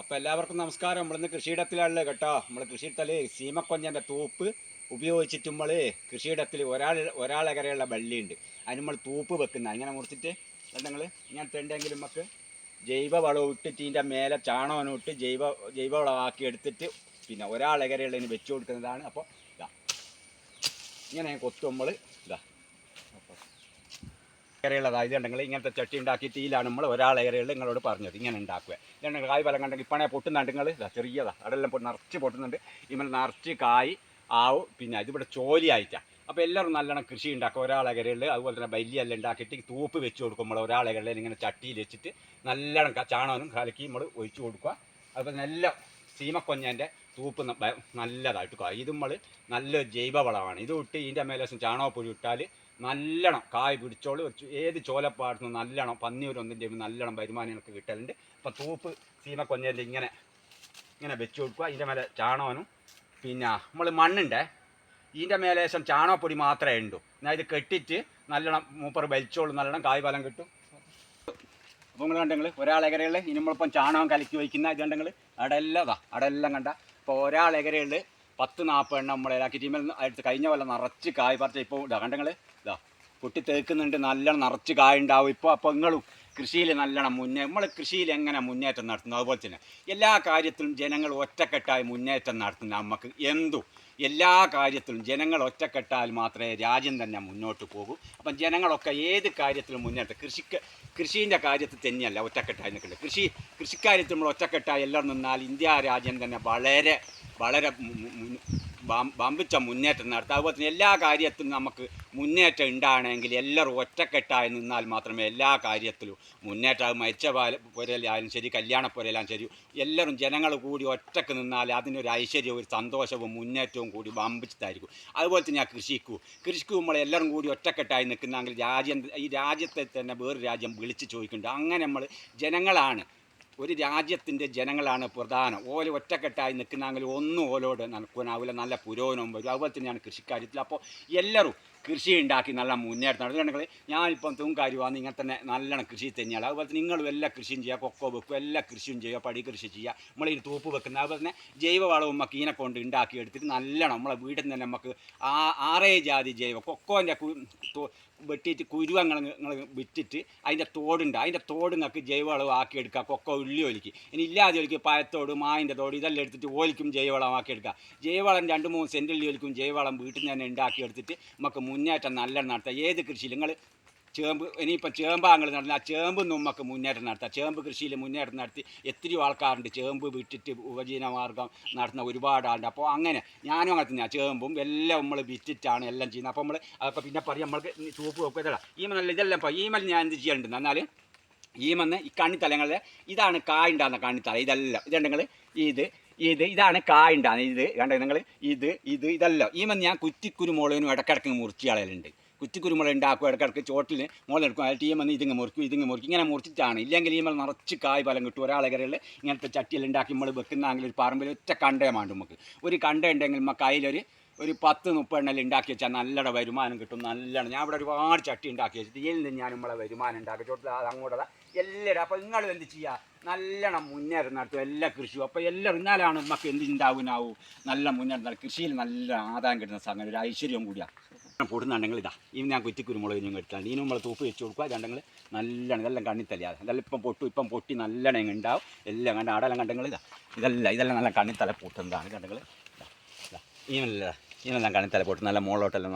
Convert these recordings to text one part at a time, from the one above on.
അപ്പോൾ എല്ലാവർക്കും നമസ്കാരം. നമ്മളിന്ന് കൃഷിയിടത്തിലുള്ള കേട്ടോ. നമ്മൾ കൃഷിയിടത്തിൽ സീമക്കൊഞ്ഞൻ്റെ തൂപ്പ് ഉപയോഗിച്ചിട്ട് നമ്മൾ കൃഷിയിടത്തിൽ ഒരാളെകരെയുള്ള വള്ളിയുണ്ട്, അതിന് നമ്മൾ തൂപ്പ് വെക്കുന്ന ഇങ്ങനെ മുറിച്ചിട്ട് നിങ്ങൾ ഇങ്ങനത്തെ ഉണ്ടെങ്കിൽ നമുക്ക് ജൈവവളം ഇട്ടിട്ട് ഇതിൻ്റെ മേലെ ചാണകം ഇട്ട് ജൈവവളമാക്കി എടുത്തിട്ട് പിന്നെ ഒരാളെകരെയുള്ളതിന് വെച്ച് കൊടുക്കുന്നതാണ്. അപ്പോൾ ഇതാ ഇങ്ങനെ കൊത്തുമ്പോൾ ഇതാ ഏറെയുള്ളതായത് ഉണ്ടെങ്കിൽ ഇങ്ങനത്തെ ചട്ടി ഉണ്ടാക്കിയിട്ട് ഇതിലാണ് നമ്മൾ ഒരാളേറെയുള്ള നിങ്ങളോട് പറഞ്ഞത് ഇങ്ങനെ ഉണ്ടാക്കുക. ഇതുണ്ടെങ്കിൽ കായ് ഫലം കണ്ടെങ്കിൽ ഇപ്പണേ പൊട്ടുന്നുണ്ട് നിങ്ങൾ ഇതാ ചെറിയതാണ് അതെല്ലാം നിറച്ച് പൊട്ടുന്നുണ്ട്. ഇമ്മൽ നിറച്ച് കായ് ആവും. പിന്നെ ഇതിവിടെ ചോലിയായിട്ടാണ്. അപ്പോൾ എല്ലാവരും നല്ലോണം കൃഷി ഉണ്ടാക്കുക ഒരാളേറെയുള്ള. അതുപോലെ തന്നെ വലിയെല്ലാം ഉണ്ടാക്കിയിട്ട് തൂപ്പ് വെച്ച് കൊടുക്കുമ്പോൾ ഒരാളേറെയുള്ള ഇങ്ങനെ ചട്ടിയിൽ വെച്ചിട്ട് നല്ലോണം ചാണകനും കലക്കി നമ്മൾ ഒഴിച്ചു കൊടുക്കുക. അതുപോലെ നല്ല സീമക്കൊഞ്ഞേൻ്റെ തൂപ്പ് നല്ലതായിട്ട് ഇത് നമ്മൾ നല്ലൊരു ജൈവവളമാണ്. ഇത് ഇട്ട് ഇതിൻ്റെ മേലെ ചാണകപ്പൊടി ഇട്ടാൽ നല്ലോണം കായ് പിടിച്ചോളൂ. ഏത് ചോലപ്പാടുന്നു നല്ലോണം പന്നിയൂരൊന്നിൻ്റെ നല്ലോണം വരുമാനം എനിക്ക് കിട്ടലുണ്ട്. അപ്പോൾ തൂപ്പ് സീമക്കൊഞ്ഞേൻ്റെ ഇങ്ങനെ വെച്ച് കൊടുക്കുക. ഇതിൻ്റെ മേലെ ചാണകനും പിന്നെ നമ്മൾ മണ്ണുണ്ട് ഇതിൻ്റെ മേലെ ശേഷം ചാണകപ്പൊടി മാത്രമേ ഉണ്ടൂ. എന്നാൽ ഇത് കെട്ടിയിട്ട് നല്ലോണം മൂപ്പർ വലിച്ചോളൂ, നല്ലോണം കായ് ഫലം കിട്ടും. അപ്പോൾ നിങ്ങൾ കണ്ടെങ്കിൽ ഒരാളെകരകളിൽ ഇനി നമ്മളിപ്പം ചാണകം കലക്കി വയ്ക്കുന്ന ഇതുണ്ടെങ്കിൽ അടെല്ലാം കണ്ട. അപ്പോൾ ഒരാളെകരകളിൽ 10-40 എണ്ണം നമ്മളേലാക്കിയിട്ട് ഇമ്മൽ അടുത്ത് കഴിഞ്ഞ പോലെ നിറച്ച് കായ് പറിച്ച ഇപ്പോൾ കണ്ടെങ്കിൽ പൊട്ടി തേക്കുന്നുണ്ട്, നല്ലോണം നിറച്ച് കായ് ഉണ്ടാവും ഇപ്പോൾ. അപ്പോൾ നിങ്ങളും കൃഷിയിൽ നല്ലോണം നമ്മൾ കൃഷിയിൽ എങ്ങനെ മുന്നേറ്റം നടത്തുന്നു അതുപോലെ തന്നെ എല്ലാ കാര്യത്തിലും ജനങ്ങൾ ഒറ്റക്കെട്ടായി മുന്നേറ്റം നടത്തുന്ന നമുക്ക് എല്ലാ കാര്യത്തിലും ജനങ്ങൾ ഒറ്റക്കെട്ടാൽ മാത്രമേ രാജ്യം തന്നെ മുന്നോട്ട് പോകൂ. അപ്പം ജനങ്ങളൊക്കെ ഏത് കാര്യത്തിലും മുന്നേറ്റം കൃഷീൻ്റെ കാര്യത്തിൽ തന്നെയല്ല ഒറ്റക്കെട്ടായി നിൽക്കുന്നത്. കൃഷിക്കാര്യത്തിൽ നമ്മൾ ഒറ്റക്കെട്ടായി എല്ലാവരും നിന്നാൽ ഇന്ത്യ രാജ്യം തന്നെ വളരെ വമ്പിച്ച മുന്നേറ്റം നടത്തുക. അതുപോലെ തന്നെ എല്ലാ കാര്യത്തിലും നമുക്ക് മുന്നേറ്റം ഉണ്ടാകണമെങ്കിൽ എല്ലാവരും ഒറ്റക്കെട്ടായി നിന്നാൽ മാത്രമേ എല്ലാ കാര്യത്തിലും മുന്നേറ്റം. മരിച്ച പുരയിലായാലും ശരി, കല്യാണപ്പുരയിലായാലും ശരി, എല്ലാവരും ജനങ്ങൾ കൂടി ഒറ്റക്ക് നിന്നാൽ അതിനൊരു ഐശ്വര്യവും ഒരു സന്തോഷവും മുന്നേറ്റവും കൂടി വമ്പിച്ചതായിരിക്കും. അതുപോലെ തന്നെ ആ കൃഷിക്കും നമ്മൾ എല്ലാവരും കൂടി ഒറ്റക്കെട്ടായി നിൽക്കുന്നെങ്കിൽ ഈ രാജ്യത്തെ തന്നെ വേറൊരു രാജ്യം വിളിച്ച് ചോദിക്കുന്നുണ്ട്. അങ്ങനെ നമ്മൾ ജനങ്ങളാണ്, ഒരു രാജ്യത്തിൻ്റെ ജനങ്ങളാണ് പ്രധാനം. ഓല ഒറ്റക്കെട്ടായി നിൽക്കുന്നെങ്കിൽ ഒന്നും ഓലോട് നടക്കാനാവില്ല, നല്ല പുരോഗമനം വരും. അതുപോലെ തന്നെയാണ് കൃഷിക്കാര്യത്തിൽ. അപ്പോൾ എല്ലാവരും കൃഷി ഉണ്ടാക്കി നല്ല മുന്നേറ്റം നടത്തുകയാണെങ്കിൽ ഞാനിപ്പം തൂങ്കാര്യമാണ് ഇങ്ങനെ തന്നെ നല്ലോണം കൃഷി തന്നെയാണ്. അതുപോലെ തന്നെ നിങ്ങളും എല്ലാ കൃഷിയും ചെയ്യുക, കൊക്കോ വെക്കുക, എല്ലാ കൃഷിയും ചെയ്യുക, പടി കൃഷി ചെയ്യുക, നമ്മളിത് തൂപ്പ് വെക്കുന്നത്. അതുപോലെ തന്നെ ജൈവവളവും നമുക്ക് ഇതിനെ കൊണ്ട് ഉണ്ടാക്കി എടുത്തിട്ട് നല്ലോണം നമ്മളെ വീട്ടിൽ നിന്ന് തന്നെ നമുക്ക് 6 ജാതി ജൈവ കൊക്കോൻ്റെ വെട്ടിയിട്ട് കുരുവങ്ങൾ വിറ്റിട്ട് അതിൻ്റെ തോട് നിങ്ങൾക്ക് ജൈവവളം ആക്കിയെടുക്കുക. കൊക്കോ ഉള്ളി ഒലിക്ക് ഇനി ഇല്ലാതെ ഒലിക്ക് പഴത്തോട് മാവിൻ്റെ തോട് ഇതെല്ലാം എടുത്തിട്ട് ഓലിക്കും ജൈവവളമാക്കിയെടുക്കുക. ജൈവവളം 2-3 സെൻറ്റുള്ളി ഒലിക്കും ജൈവവളം വീട്ടിൽ നിന്ന് തന്നെ ഉണ്ടാക്കിയെടുത്തിട്ട് നമുക്ക് മുന്നേറ്റം നല്ല നടത്താം. ഏത് കൃഷിയിൽ നിങ്ങൾ ഇനിയിപ്പം ചേമ്പാങ്ങൾ നടത്തുന്ന ആ ചേമ്പ് നമുക്ക് മുന്നേറ്റം നടത്താം. ചേമ്പ് കൃഷിയിൽ മുന്നേറ്റം നടത്തി എത്രയോ ആൾക്കാരുണ്ട്. ചേമ്പ് വിറ്റിട്ട് ഉപജീവന മാർഗം നടത്തുന്ന ഒരുപാട് ആളുണ്ട്. അപ്പോൾ അങ്ങനെ ഞാനും അങ്ങനെ തന്നെയാണ്. ചേമ്പും എല്ലാം നമ്മൾ വിറ്റിട്ടാണ് എല്ലാം ചെയ്യുന്നത്. അപ്പോൾ നമ്മൾ അതൊക്കെ പിന്നെ പറയും നമ്മൾക്ക് തൂപ്പ് വെക്കുക നല്ല ഇതെല്ലാം ഇപ്പോൾ ഈമൽ ഞാൻ എന്ത് ചെയ്യാനുണ്ട് എന്നാൽ ഈമെന്ന് ഈ കണ്ണിത്തലങ്ങളിൽ ഇതാണ് കായുണ്ടാകുന്ന കണ്ണിത്തല. ഇതുണ്ടെങ്കിൽ ഇതാണ് കായുണ്ടാകുന്നത്. ഇത് കണ്ട നിങ്ങൾ ഇതെല്ലാം ഈമെന്ന് ഞാൻ കുറ്റിക്കുരുമുളകിനും ഇടക്കിടക്ക് മുറിച്ച് കളയലുണ്ട്. കുറ്റിക്കുരുമുളക് ഉണ്ടാക്കും ഇടക്കിടക്ക് ചോട്ടിൽ മുളകെടുക്കും. അതിൽ ടീമെന്ന് ഇതിങ്ങ് മുറിക്കും ഇങ്ങനെ മുറിച്ചിട്ടാണ്. ഇല്ലെങ്കിൽ ഈ നിറച്ച് കായ് ഫലം കിട്ടും. ഒരാളെകരയിൽ ഇങ്ങനത്തെ ചട്ടിയിൽ ഉണ്ടാക്കി നമ്മൾ വെക്കുന്നെങ്കിൽ ഒരു പറമ്പിൽ ഒറ്റ കണ്ടയമാണ് നമുക്ക്. ഒരു കണ്ട ഉണ്ടെങ്കിൽ നമുക്ക് അതിലൊരു 10-30 എണ്ണം ഉണ്ടാക്കി വെച്ചാൽ നല്ലട വരുമാനം കിട്ടും. നല്ലോണം ഞാൻ ഇവിടെ ഒരുപാട് ചട്ടി ഉണ്ടാക്കി വെച്ചിട്ട് ഇതിൽ നിന്ന് ഞാൻ നമ്മളെ വരുമാനം ഉണ്ടാക്കി ചോട്ടിൽ അങ്ങോട്ടുള്ള എല്ലാവരും. അപ്പോൾ നിങ്ങൾ എന്ത് ചെയ്യുക, നല്ലോണം മുന്നേറ്റം നടത്തും എല്ലാ കൃഷിയും. അപ്പോൾ എല്ലാവരും എന്നാലാണ് നമുക്ക് എന്ത് ഉണ്ടാവുന്നാവും നല്ല മുന്നേറ്റം നടത്തും. കൃഷിയിൽ നല്ല ആദായം കിട്ടുന്ന സംഗതി ഒരു ഐശ്വര്യം കൂടിയാണ്. പൊടുന്നുണ്ടെങ്കിൽ ഇനി ഞാൻ കുറ്റിക്കുരുമുളകിനും എടുത്താണ് ഇതിനും നമ്മൾ തൂപ്പ് വെച്ച് കൊടുക്കുക. അതുണ്ടെങ്കിൽ നല്ലോണം ഇതെല്ലാം കണ്ണിത്തലയാണ്. ഇതെല്ലാം ഇപ്പം പൊട്ടി നല്ലോണം ഉണ്ടാവും. എല്ലാം കണ്ട അടെല്ലാം കണ്ടെങ്കിൽ ഇതെല്ലാം നല്ല കണ്ണിത്തല പൊട്ടുന്നതാണ്. കണ്ടെങ്കിൽ ഇതെല്ലാം കണ്ണിത്തല പൊട്ട് നല്ല മുകളിലോട്ടെല്ലാം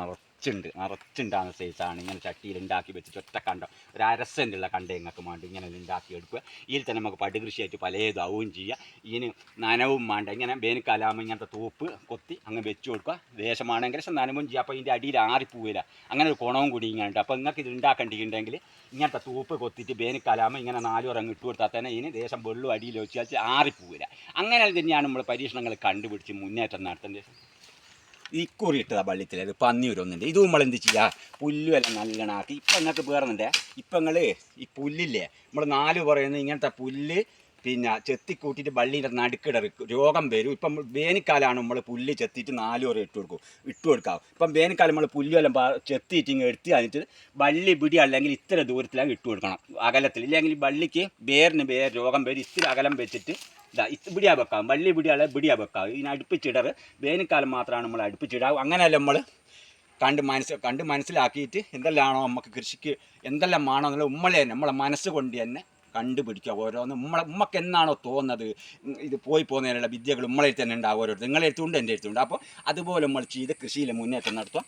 നിറച്ചുണ്ടാകുന്ന സൈസാണ്. ഇങ്ങനെ ചട്ടിയിൽ ഉണ്ടാക്കി വെച്ചിട്ട് ഒറ്റ കണ്ടോ ഒരു 1/2 സെൻറ്റുള്ള കണ്ട ഞങ്ങൾക്ക് വേണ്ടി ഇങ്ങനെ ഉണ്ടാക്കി എടുക്കുക. ഇതിൽ തന്നെ നമുക്ക് പടുകൃഷിയായിട്ട് പലതാവുകയും ചെയ്യുക. ഇതിന് നനവും വേണ്ട. ഇങ്ങനെ വേനൽക്കാലാകുമ്പോൾ ഇങ്ങനത്തെ തൂപ്പ് കൊത്തി അങ്ങ് വെച്ച് കൊടുക്കുക. ദേശമാണെങ്കിൽ നനവും ചെയ്യുക. അപ്പോൾ ഇതിൻ്റെ അടിയിൽ ആറിപ്പോവില്ല. അങ്ങനെ ഒരു കുണവും കൂടി ഇങ്ങനെ ഉണ്ട്. അപ്പോൾ നിങ്ങൾക്ക് ഇത് ഉണ്ടാക്കേണ്ടിയിട്ടുണ്ടെങ്കിൽ ഇങ്ങനത്തെ തൂപ്പ് കൊത്തിയിട്ട് വേനൽക്കാലാകുമ്പോൾ ഇങ്ങനെ 4 ഉറങ്ങ് ഇട്ട് കൊടുത്താൽ തന്നെ ഇതിന് ദേശം വെള്ളം അടിയിൽ വെച്ച് ആറിപ്പോവില്ല. അങ്ങനെ തന്നെയാണ് നമ്മൾ പരീക്ഷണങ്ങൾ കണ്ടുപിടിച്ച് മുന്നേറ്റം നടത്തേണ്ടത്. ഇക്കുറി ഇട്ടതാണ് വള്ളിത്തിൽ അത് പന്നിയൂരൊന്നുണ്ട്. ഇത് നമ്മൾ എന്ത് ചെയ്യുക, പുല്ലുമെല്ലാം നല്ലോണം ആക്കി. ഇപ്പം നിങ്ങൾക്ക് വേറുന്നുണ്ട്. ഇപ്പം നിങ്ങൾ ഈ പുല്ലില്ലേ നമ്മൾ 4 പറയുന്നത് ഇങ്ങനത്തെ പുല്ല് പിന്നെ ചെത്തി കൂട്ടിയിട്ട് വള്ളീൻ്റെ നടുക്കിടർക്ക് രോഗം വരും. ഇപ്പം വേനൽക്കാലമാണ് നമ്മൾ പുല്ല് ചെത്തിയിട്ട് 4 ഓരം ഇട്ട് കൊടുക്കാം. ഇപ്പം വേനൽക്കാലം നമ്മൾ പുല്ലെല്ലാം ചെത്തിയിട്ട് ഇങ്ങനെ എടുത്ത് കഴിഞ്ഞിട്ട് വള്ളി പിടി അല്ലെങ്കിൽ ഇത്ര ദൂരത്തിലാണ് ഇട്ട് കൊടുക്കണം, അകലത്തിൽ. ഇല്ലെങ്കിൽ വള്ളിക്ക് വേരിന് രോഗം വരും. ഇത്തിരി അകലം വെച്ചിട്ട് പിടിയാ വെക്കാം, വള്ളി പിടിയാളെ പിടിയാ വെക്കാം. ഇതിന് അടുപ്പിച്ചിടറ് വേനൽക്കാലം മാത്രമാണ് നമ്മൾ അടുപ്പിച്ചിടാവും. അങ്ങനെയല്ല നമ്മൾ കണ്ട് മനസ്സിലാക്കിയിട്ട് എന്തെല്ലാമാണോ നമുക്ക് കൃഷിക്ക് എന്തെല്ലാം ആണോ എന്നുള്ള നമ്മളെ മനസ്സുകൊണ്ട് തന്നെ കണ്ടുപിടിക്കുക ഓരോന്ന്. ഉമ്മക്ക് എന്നാണോ തോന്നുന്നത് ഇത് പോയി പോകുന്നതിനുള്ള വിദ്യകൾ ഉമ്മളെ തന്നെ ഉണ്ടാവും. ഓരോരുത്തർ നിങ്ങളെ എടുത്തുകൊണ്ട് എൻ്റെ എടുത്തുകൊണ്ട്. അപ്പോൾ അതുപോലെ നമ്മൾ ചെയ്ത് കൃഷിയിൽ മുന്നേറ്റം നടത്തുക.